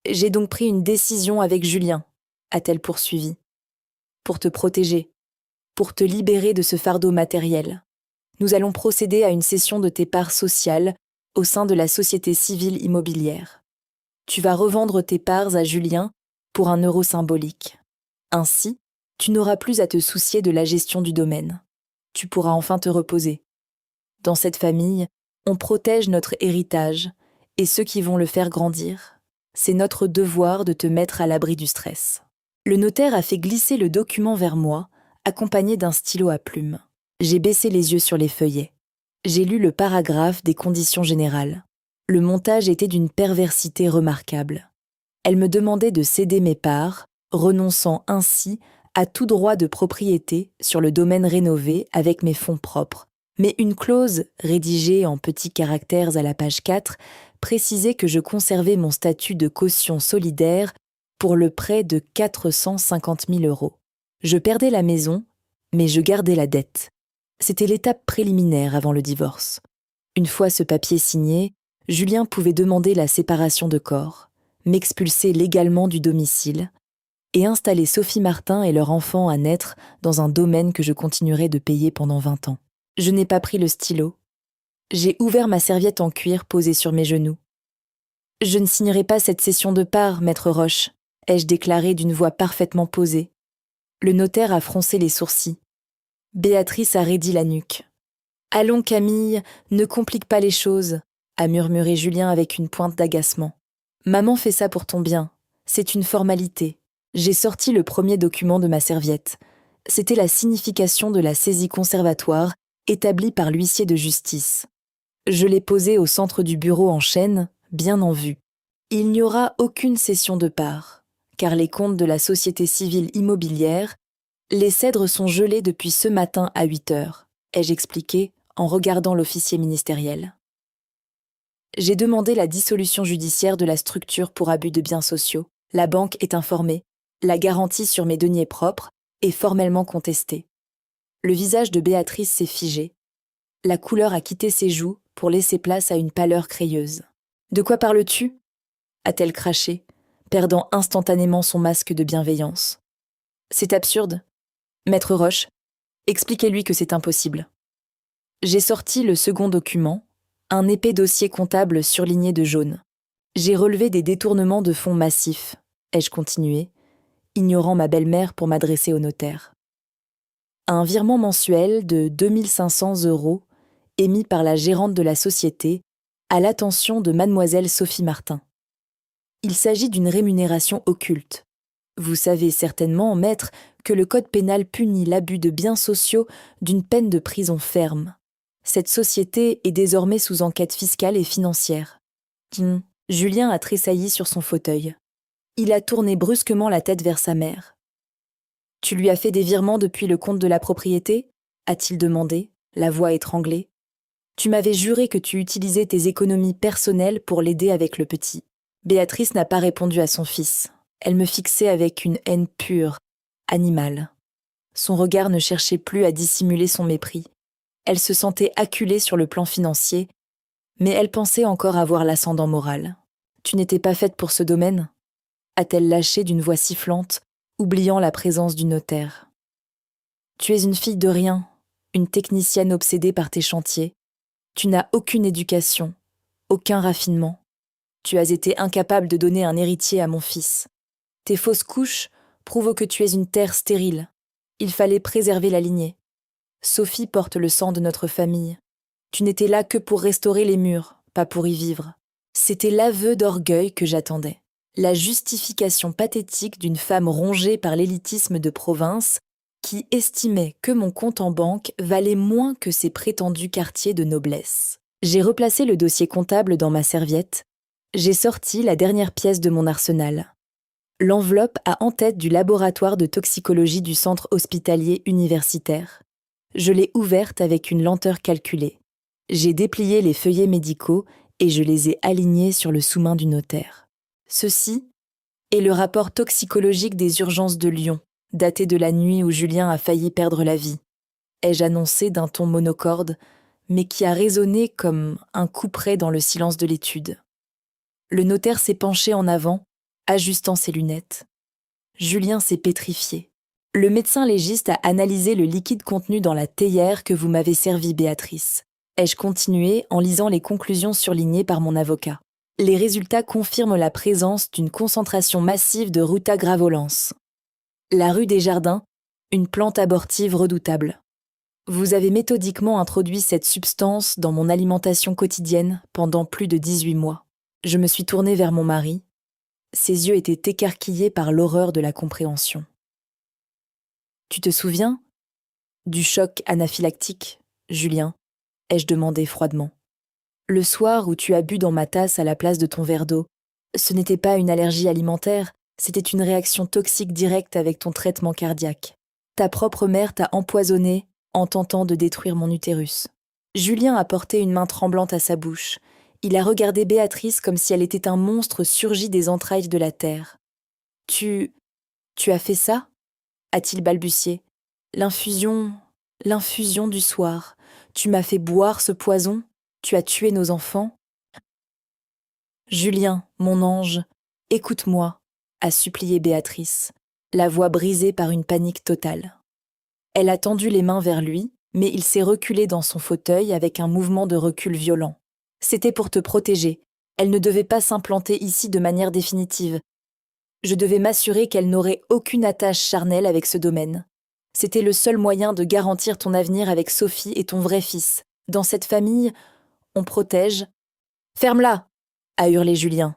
« J'ai donc pris une décision avec Julien, » a-t-elle poursuivi. « Pour te protéger, pour te libérer de ce fardeau matériel. Nous allons procéder à une cession de tes parts sociales au sein de la société civile immobilière. Tu vas revendre tes parts à Julien pour un euro symbolique. Ainsi, tu n'auras plus à te soucier de la gestion du domaine. Tu pourras enfin te reposer. Dans cette famille, on protège notre héritage et ceux qui vont le faire grandir. C'est notre devoir de te mettre à l'abri du stress. » Le notaire a fait glisser le document vers moi, accompagné d'un stylo à plume. J'ai baissé les yeux sur les feuillets. J'ai lu le paragraphe des conditions générales. Le montage était d'une perversité remarquable. Elle me demandait de céder mes parts, renonçant ainsi à tout droit de propriété sur le domaine rénové avec mes fonds propres. Mais une clause, rédigée en petits caractères à la page 4, précisait que je conservais mon statut de caution solidaire pour le prêt de 450 000 euros. Je perdais la maison, mais je gardais la dette. C'était l'étape préliminaire avant le divorce. Une fois ce papier signé, Julien pouvait demander la séparation de corps, m'expulser légalement du domicile et installer Sophie Martin et leur enfant à naître dans un domaine que je continuerai de payer pendant 20 ans. Je n'ai pas pris le stylo. J'ai ouvert ma serviette en cuir posée sur mes genoux. « Je ne signerai pas cette cession de part, maître Roche », ai-je déclaré d'une voix parfaitement posée. Le notaire a froncé les sourcils. Béatrice a raidi la nuque. « Allons, Camille, ne complique pas les choses », a murmuré Julien avec une pointe d'agacement. « Maman fait ça pour ton bien. C'est une formalité. » J'ai sorti le premier document de ma serviette. C'était la signification de la saisie conservatoire établie par l'huissier de justice. Je l'ai posé au centre du bureau en chêne, bien en vue. Il n'y aura aucune cession de part, car les comptes de la société civile immobilière, les cèdres sont gelés depuis ce matin à 8 heures, ai-je expliqué en regardant l'officier ministériel. J'ai demandé la dissolution judiciaire de la structure pour abus de biens sociaux. La banque est informée. La garantie sur mes deniers propres est formellement contestée. Le visage de Béatrice s'est figé. La couleur a quitté ses joues pour laisser place à une pâleur crayeuse. « De quoi parles-tu » a-t-elle craché, perdant instantanément son masque de bienveillance. « C'est absurde. Maître Roche, expliquez-lui que c'est impossible. » J'ai sorti le second document, un épais dossier comptable surligné de jaune. J'ai relevé des détournements de fonds massifs, ai-je continué, ignorant ma belle-mère pour m'adresser au notaire. Un virement mensuel de 2500 € émis par la gérante de la société à l'attention de mademoiselle Sophie Martin. Il s'agit d'une rémunération occulte. Vous savez certainement, maître, que le code pénal punit l'abus de biens sociaux d'une peine de prison ferme. Cette société est désormais sous enquête fiscale et financière. Julien a tressailli sur son fauteuil. Il a tourné brusquement la tête vers sa mère. « Tu lui as fait des virements depuis le compte de la propriété » a-t-il demandé, la voix étranglée. « Tu m'avais juré que tu utilisais tes économies personnelles pour l'aider avec le petit. » Béatrice n'a pas répondu à son fils. Elle me fixait avec une haine pure, animale. Son regard ne cherchait plus à dissimuler son mépris. Elle se sentait acculée sur le plan financier, mais elle pensait encore avoir l'ascendant moral. « Tu n'étais pas faite pour ce domaine » a-t-elle lâché d'une voix sifflante, oubliant la présence du notaire. « Tu es une fille de rien, une technicienne obsédée par tes chantiers. Tu n'as aucune éducation, aucun raffinement. Tu as été incapable de donner un héritier à mon fils. Tes fausses couches prouvent que tu es une terre stérile. Il fallait préserver la lignée. Sophie porte le sang de notre famille. Tu n'étais là que pour restaurer les murs, pas pour y vivre. C'était l'aveu d'orgueil que j'attendais. La justification pathétique d'une femme rongée par l'élitisme de province qui estimait que mon compte en banque valait moins que ses prétendus quartiers de noblesse. J'ai replacé le dossier comptable dans ma serviette. J'ai sorti la dernière pièce de mon arsenal. L'enveloppe a en tête du laboratoire de toxicologie du centre hospitalier universitaire. Je l'ai ouverte avec une lenteur calculée. J'ai déplié les feuillets médicaux et je les ai alignés sur le sous-main du notaire. Ceci est le rapport toxicologique des urgences de Lyon, daté de la nuit où Julien a failli perdre la vie, ai-je annoncé d'un ton monocorde, mais qui a résonné comme un couperet dans le silence de l'étude. Le notaire s'est penché en avant, ajustant ses lunettes. Julien s'est pétrifié. Le médecin légiste a analysé le liquide contenu dans la théière que vous m'avez servi, Béatrice. Ai-je continué en lisant les conclusions surlignées par mon avocat. Les résultats confirment la présence d'une concentration massive de Ruta gravolens. La rue des Jardins, une plante abortive redoutable. Vous avez méthodiquement introduit cette substance dans mon alimentation quotidienne pendant plus de 18 mois. Je me suis tournée vers mon mari. Ses yeux étaient écarquillés par l'horreur de la compréhension. « Tu te souviens du choc anaphylactique, Julien » ai-je demandé froidement. Le soir où tu as bu dans ma tasse à la place de ton verre d'eau, ce n'était pas une allergie alimentaire, c'était une réaction toxique directe avec ton traitement cardiaque. Ta propre mère t'a empoisonné en tentant de détruire mon utérus. Julien a porté une main tremblante à sa bouche. Il a regardé Béatrice comme si elle était un monstre surgi des entrailles de la terre. Tu as fait ça ? A-t-il balbutié. L'infusion du soir. Tu m'as fait boire ce poison ? Tu as tué nos enfants ? Julien, mon ange, écoute-moi, a supplié Béatrice, la voix brisée par une panique totale. Elle a tendu les mains vers lui, mais il s'est reculé dans son fauteuil avec un mouvement de recul violent. C'était pour te protéger. Elle ne devait pas s'implanter ici de manière définitive. Je devais m'assurer qu'elle n'aurait aucune attache charnelle avec ce domaine. C'était le seul moyen de garantir ton avenir avec Sophie et ton vrai fils. Dans cette famille, on protège. « Ferme-la !» a hurlé Julien,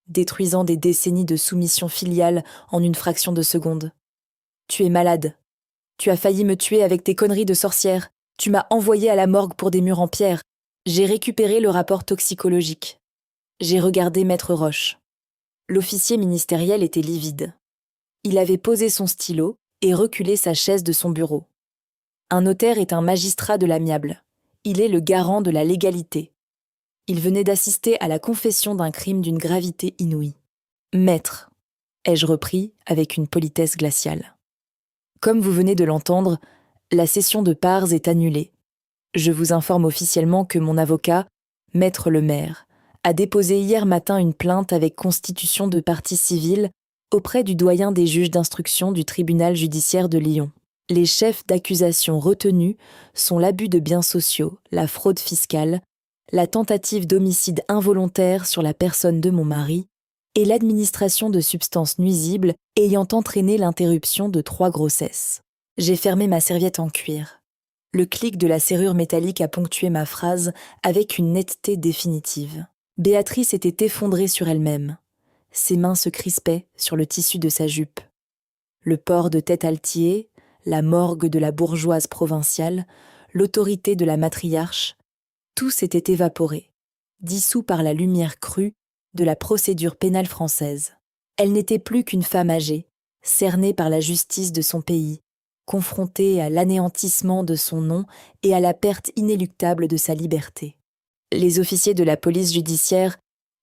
détruisant des décennies de soumission filiale en une fraction de seconde. « Tu es malade. Tu as failli me tuer avec tes conneries de sorcière. Tu m'as envoyé à la morgue pour des murs en pierre. J'ai récupéré le rapport toxicologique. J'ai regardé Maître Roche. » L'officier ministériel était livide. Il avait posé son stylo et reculé sa chaise de son bureau. Un notaire est un magistrat de l'amiable. Il est le garant de la légalité. Il venait d'assister à la confession d'un crime d'une gravité inouïe. « Maître », ai-je repris avec une politesse glaciale. Comme vous venez de l'entendre, la session de parts est annulée. Je vous informe officiellement que mon avocat, Maître Lemaire, a déposé hier matin une plainte avec constitution de partie civile auprès du doyen des juges d'instruction du tribunal judiciaire de Lyon. Les chefs d'accusation retenus sont l'abus de biens sociaux, la fraude fiscale, la tentative d'homicide involontaire sur la personne de mon mari et l'administration de substances nuisibles ayant entraîné l'interruption de 3 grossesses. J'ai fermé ma serviette en cuir. Le clic de la serrure métallique a ponctué ma phrase avec une netteté définitive. Béatrice était effondrée sur elle-même. Ses mains se crispaient sur le tissu de sa jupe. Le port de tête altier, la morgue de la bourgeoise provinciale, l'autorité de la matriarche, tout s'était évaporé, dissous par la lumière crue de la procédure pénale française. Elle n'était plus qu'une femme âgée, cernée par la justice de son pays, confrontée à l'anéantissement de son nom et à la perte inéluctable de sa liberté. Les officiers de la police judiciaire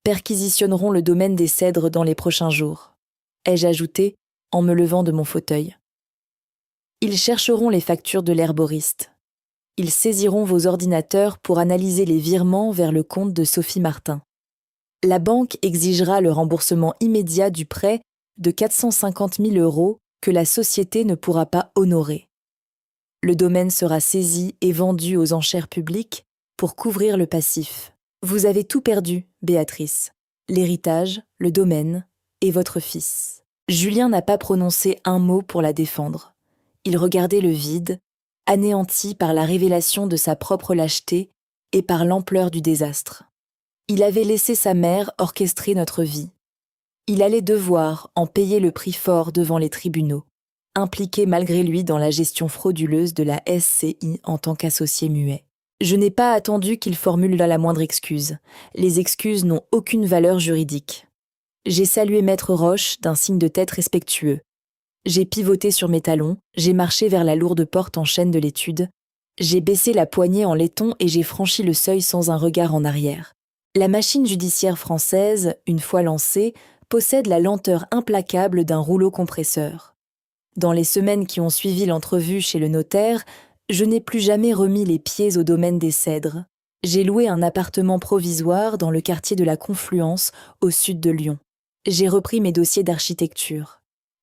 perquisitionneront le domaine des Cèdres dans les prochains jours, ai-je ajouté en me levant de mon fauteuil. Ils chercheront les factures de l'herboriste. Ils saisiront vos ordinateurs pour analyser les virements vers le compte de Sophie Martin. La banque exigera le remboursement immédiat du prêt de 450 000 € que la société ne pourra pas honorer. Le domaine sera saisi et vendu aux enchères publiques pour couvrir le passif. Vous avez tout perdu, Béatrice. L'héritage, le domaine et votre fils. Julien n'a pas prononcé un mot pour la défendre. Il regardait le vide, anéanti par la révélation de sa propre lâcheté et par l'ampleur du désastre. Il avait laissé sa mère orchestrer notre vie. Il allait devoir en payer le prix fort devant les tribunaux, impliqué malgré lui dans la gestion frauduleuse de la SCI en tant qu'associé muet. Je n'ai pas attendu qu'il formule la moindre excuse. Les excuses n'ont aucune valeur juridique. J'ai salué Maître Roche d'un signe de tête respectueux. J'ai pivoté sur mes talons, j'ai marché vers la lourde porte en chêne de l'étude, j'ai baissé la poignée en laiton et j'ai franchi le seuil sans un regard en arrière. La machine judiciaire française, une fois lancée, possède la lenteur implacable d'un rouleau compresseur. Dans les semaines qui ont suivi l'entrevue chez le notaire, je n'ai plus jamais remis les pieds au domaine des Cèdres. J'ai loué un appartement provisoire dans le quartier de la Confluence, au sud de Lyon. J'ai repris mes dossiers d'architecture.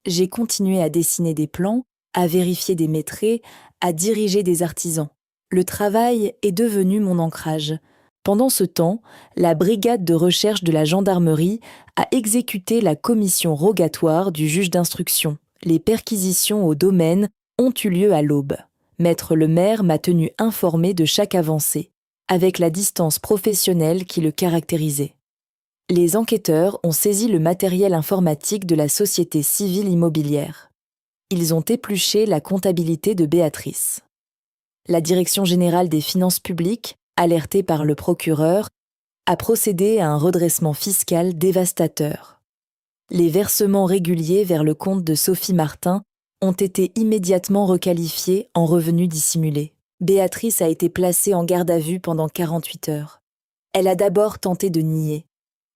J'ai continué à dessiner des plans, à vérifier des métrés, à diriger des artisans. Le travail est devenu mon ancrage. Pendant ce temps, la brigade de recherche de la gendarmerie a exécuté la commission rogatoire du juge d'instruction. Les perquisitions au domaine ont eu lieu à l'aube. Maître Lemaire m'a tenu informé de chaque avancée, avec la distance professionnelle qui le caractérisait. Les enquêteurs ont saisi le matériel informatique de la société civile immobilière. Ils ont épluché la comptabilité de Béatrice. La Direction générale des finances publiques, alertée par le procureur, a procédé à un redressement fiscal dévastateur. Les versements réguliers vers le compte de Sophie Martin ont été immédiatement requalifiés en revenus dissimulés. Béatrice a été placée en garde à vue pendant 48 heures. Elle a d'abord tenté de nier.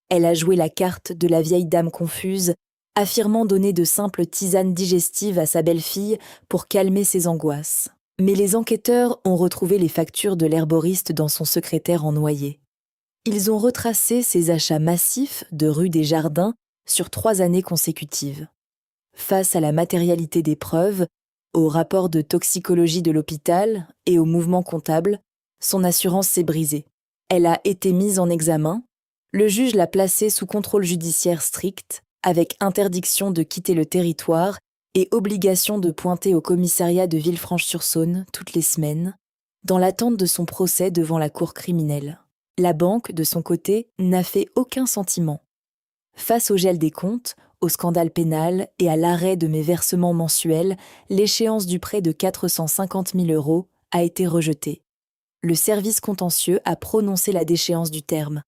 Elle a joué la carte de la vieille dame confuse, affirmant donner de simples tisanes digestives à sa belle-fille pour calmer ses angoisses. Mais les enquêteurs ont retrouvé les factures de l'herboriste dans son secrétaire en noyer. Ils ont retracé ses achats massifs de rue des Jardins sur 3 années consécutives. Face à la matérialité des preuves, au rapport de toxicologie de l'hôpital et au mouvement comptable, son assurance s'est brisée. Elle a été mise en examen. Le juge l'a placée sous contrôle judiciaire strict, avec interdiction de quitter le territoire et obligation de pointer au commissariat de Villefranche-sur-Saône toutes les semaines, dans l'attente de son procès devant la cour criminelle. La banque, de son côté, n'a fait aucun sentiment. Face au gel des comptes, au scandale pénal et à l'arrêt de mes versements mensuels, l'échéance du prêt de 450 000 € a été rejetée. Le service contentieux a prononcé la déchéance du terme.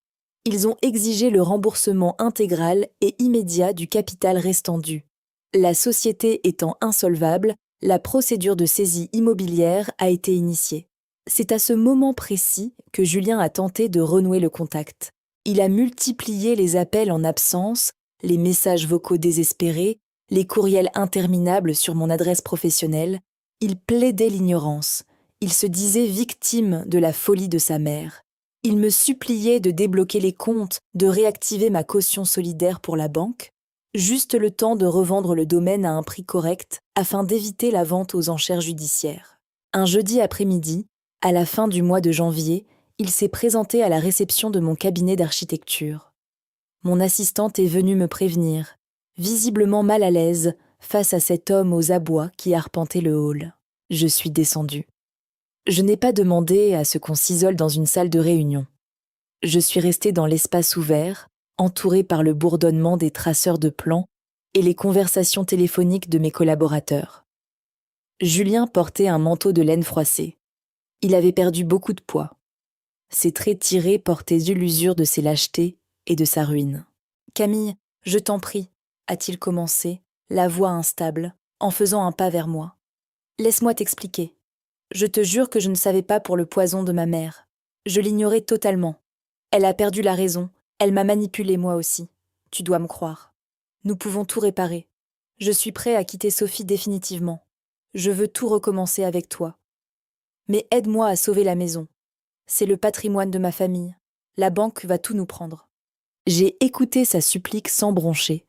Ils ont exigé le remboursement intégral et immédiat du capital restant dû. La société étant insolvable, la procédure de saisie immobilière a été initiée. C'est à ce moment précis que Julien a tenté de renouer le contact. Il a multiplié les appels en absence, les messages vocaux désespérés, les courriels interminables sur mon adresse professionnelle. Il plaidait l'ignorance. Il se disait victime de la folie de sa mère. Il me suppliait de débloquer les comptes, de réactiver ma caution solidaire pour la banque, juste le temps de revendre le domaine à un prix correct afin d'éviter la vente aux enchères judiciaires. Un jeudi après-midi, à la fin du mois de janvier, il s'est présenté à la réception de mon cabinet d'architecture. Mon assistante est venue me prévenir, visiblement mal à l'aise face à cet homme aux abois qui arpentait le hall. Je suis descendue. Je n'ai pas demandé à ce qu'on s'isole dans une salle de réunion. Je suis restée dans l'espace ouvert, entourée par le bourdonnement des traceurs de plans et les conversations téléphoniques de mes collaborateurs. Julien portait un manteau de laine froissée. Il avait perdu beaucoup de poids. Ses traits tirés portaient l'usure de ses lâchetés et de sa ruine. « Camille, je t'en prie », a-t-il commencé, la voix instable, en faisant un pas vers moi. « Laisse-moi t'expliquer. Je te jure que je ne savais pas pour le poison de ma mère. Je l'ignorais totalement. Elle a perdu la raison. Elle m'a manipulée moi aussi. Tu dois me croire. Nous pouvons tout réparer. Je suis prêt à quitter Sophie définitivement. Je veux tout recommencer avec toi. Mais aide-moi à sauver la maison. C'est le patrimoine de ma famille. La banque va tout nous prendre. » J'ai écouté sa supplique sans broncher.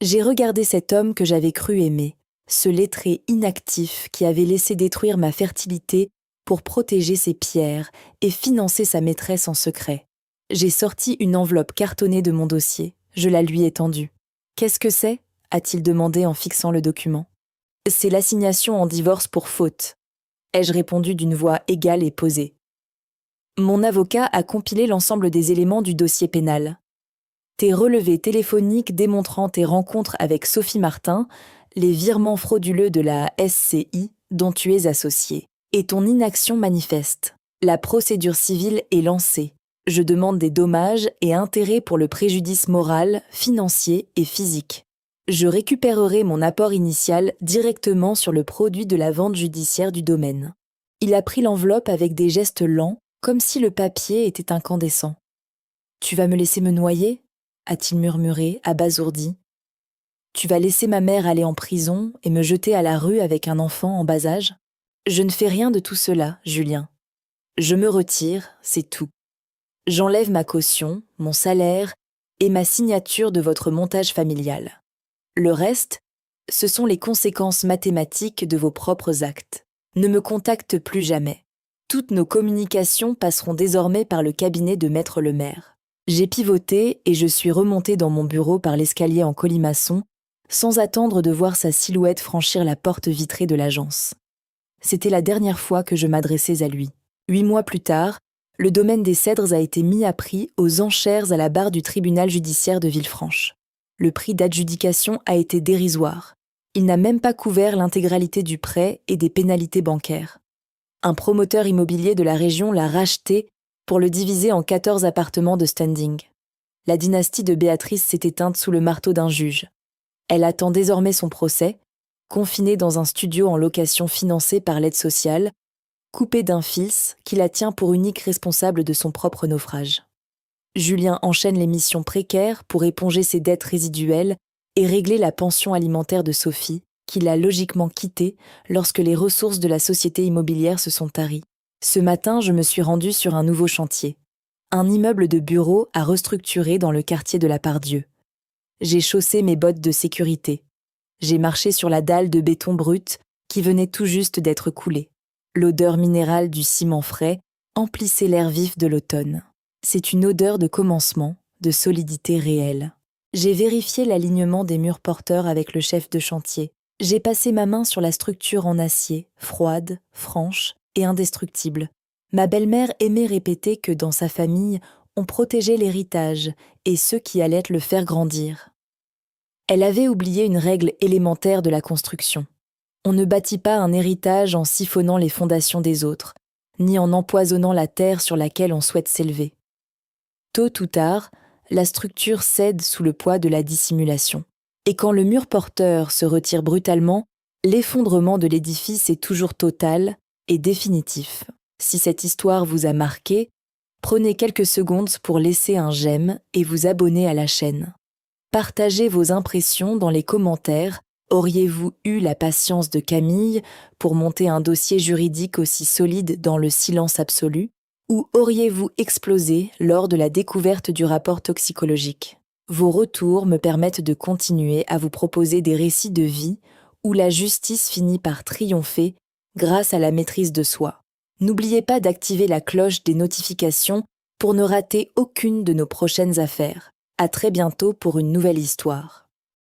J'ai regardé cet homme que j'avais cru aimer, ce lettré inactif qui avait laissé détruire ma fertilité pour protéger ses pierres et financer sa maîtresse en secret. J'ai sorti une enveloppe cartonnée de mon dossier. Je la lui ai tendue. « Qu'est-ce que c'est ?» a-t-il demandé en fixant le document. « C'est l'assignation en divorce pour faute », ai-je répondu d'une voix égale et posée. Mon avocat a compilé l'ensemble des éléments du dossier pénal. Tes relevés téléphoniques démontrant tes rencontres avec Sophie Martin, les virements frauduleux de la SCI dont tu es associé, et ton inaction manifeste. La procédure civile est lancée. Je demande des dommages et intérêts pour le préjudice moral, financier et physique. Je récupérerai mon apport initial directement sur le produit de la vente judiciaire du domaine. Il a pris l'enveloppe avec des gestes lents, comme si le papier était incandescent. « Tu vas me laisser me noyer ?» a-t-il murmuré, abasourdi. « Tu vas laisser ma mère aller en prison et me jeter à la rue avec un enfant en bas âge ? Je ne fais rien de tout cela, Julien. Je me retire, c'est tout. J'enlève ma caution, mon salaire et ma signature de votre montage familial. Le reste, ce sont les conséquences mathématiques de vos propres actes. Ne me contacte plus jamais. Toutes nos communications passeront désormais par le cabinet de Maître Lemaire. » J'ai pivoté et je suis remontée dans mon bureau par l'escalier en colimaçon, sans attendre de voir sa silhouette franchir la porte vitrée de l'agence. C'était la dernière fois que je m'adressais à lui. 8 mois plus tard, le domaine des Cèdres a été mis à prix aux enchères à la barre du tribunal judiciaire de Villefranche. Le prix d'adjudication a été dérisoire. Il n'a même pas couvert l'intégralité du prêt et des pénalités bancaires. Un promoteur immobilier de la région l'a racheté pour le diviser en 14 appartements de standing. La dynastie de Béatrice s'est éteinte sous le marteau d'un juge. Elle attend désormais son procès, confinée dans un studio en location financé par l'aide sociale, coupée d'un fils qui la tient pour unique responsable de son propre naufrage. Julien enchaîne les missions précaires pour éponger ses dettes résiduelles et régler la pension alimentaire de Sophie, qu'il a logiquement quittée lorsque les ressources de la société immobilière se sont taries. Ce matin, je me suis rendue sur un nouveau chantier. Un immeuble de bureaux à restructurer dans le quartier de la Part-Dieu. J'ai chaussé mes bottes de sécurité. J'ai marché sur la dalle de béton brut qui venait tout juste d'être coulée. L'odeur minérale du ciment frais emplissait l'air vif de l'automne. C'est une odeur de commencement, de solidité réelle. J'ai vérifié l'alignement des murs porteurs avec le chef de chantier. J'ai passé ma main sur la structure en acier, froide, franche et indestructible. Ma belle-mère aimait répéter que dans sa famille, on protégeait l'héritage et ceux qui allaient le faire grandir. Elle avait oublié une règle élémentaire de la construction. On ne bâtit pas un héritage en siphonnant les fondations des autres, ni en empoisonnant la terre sur laquelle on souhaite s'élever. Tôt ou tard, la structure cède sous le poids de la dissimulation. Et quand le mur porteur se retire brutalement, l'effondrement de l'édifice est toujours total et définitif. Si cette histoire vous a marqué, prenez quelques secondes pour laisser un j'aime et vous abonner à la chaîne. Partagez vos impressions dans les commentaires. Auriez-vous eu la patience de Camille pour monter un dossier juridique aussi solide dans le silence absolu? Ou auriez-vous explosé lors de la découverte du rapport toxicologique? Vos retours me permettent de continuer à vous proposer des récits de vie où la justice finit par triompher grâce à la maîtrise de soi. N'oubliez pas d'activer la cloche des notifications pour ne rater aucune de nos prochaines affaires. À très bientôt pour une nouvelle histoire.